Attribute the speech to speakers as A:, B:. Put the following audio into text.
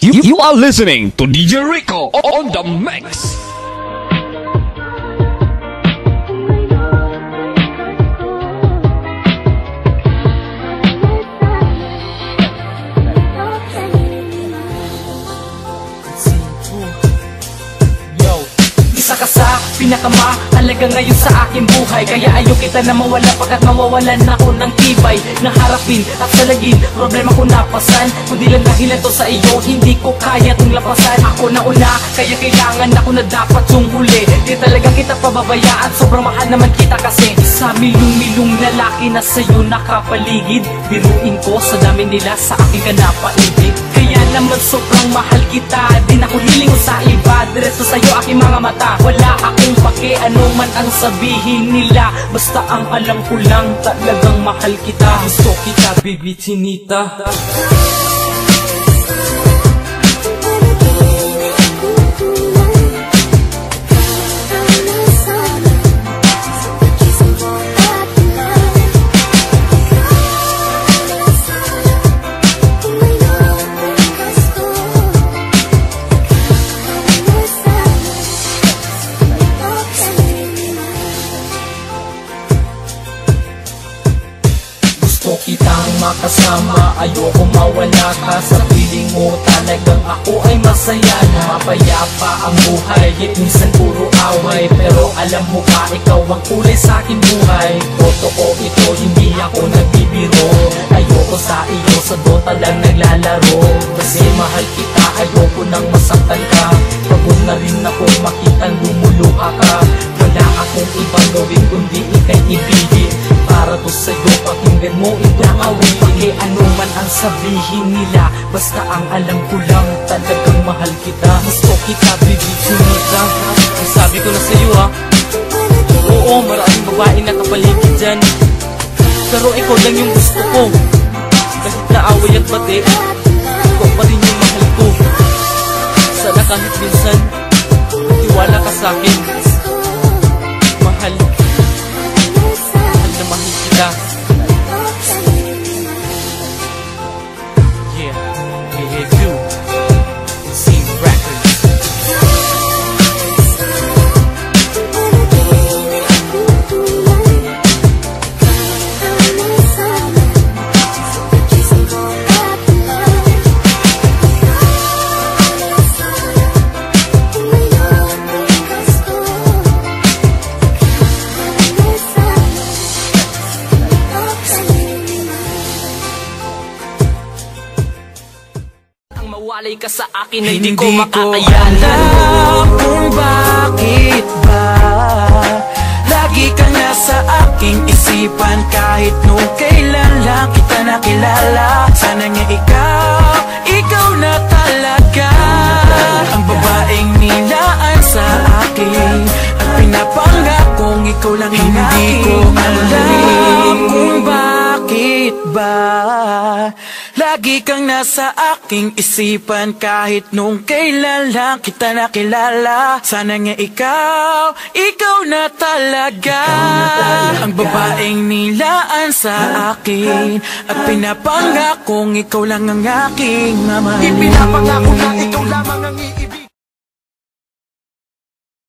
A: You are listening to DJ Rico on the mix.
B: Isa ka sa pinakamahalaga ngayon sa aking buhay, kaya ayaw kita na mawala pagkat mawawalan ako ng tibay na harapin at salagin problema ko napasan. Kundi lang dahilan to sa iyo, hindi ko kaya tong lapasan. Ako na una, kaya kailangan ako na dapat yung huli. Di talaga kita pababayaan, sobrang mahal naman kita kasi sa milong-milong lalaki na sa'yo nakapaligid. Biruin ko sa dami nila, sa akin ka napaibig. Kaya naman sobrang mahal kita, di na ko hiling sa iba. Diretso sa'yo aking mga mata, wala akong pake ano man ang sabihin nila. Basta ang alam ko lang, talagang mahal kita. Gusto kita, baby chinita. Gusto kitang makasama, ayoko mawala ka. Sa piling mo talagang ako ay masaya na. Mapayapa ang buhay, yet minsan puro away. Pero alam mo ba, ikaw ang kulay sa aking buhay. Totoo ito, hindi ako nagbibiro. Ayoko sa iyo, sa dota lang naglalaro. Kasi mahal kita, ayoko nang masaktan ka. Pagod na rin ako makitang lumuluha ka. Wala akong ibang gawin kundi ika'y ibigin. Para to sa'yo, pakinggan mo itong awit. Pake ano man ang sabihin nila, basta ang alam ko lang, talagang mahal kita. Gusto kita, baby chinita. Ang sabi ko na sa'yo ha, oo, maraming babae na kapaligid dyan, pero ikaw lang yung gusto ko. Kahit na away at bati, ikaw pa rin yung mahal ko. Sana kahit minsan, tiwala ka sa'kin. Mahal na mahal kita. Yeah, yeah, you see records. Mawalay ka sa akin ay di ko makakayanan.
C: Alam kung bakit ba lagi kang nasa aking isipan. Kahit nung kailan lang kita nakilala. Sana nga ikaw na talaga ang babaeng nilaan sa akin. At pinapangakong ikaw lang ang aking. Hindi ko alam kung bakit ba lagi kang nasa aking isipan. Kahit nung kailan lang kita nakilala. Sana nga ikaw na talaga ang babaeng nilaan sa akin. At pinapangakong ikaw lang ang aking mamahalin.
B: Ipinapangako na ikaw lamang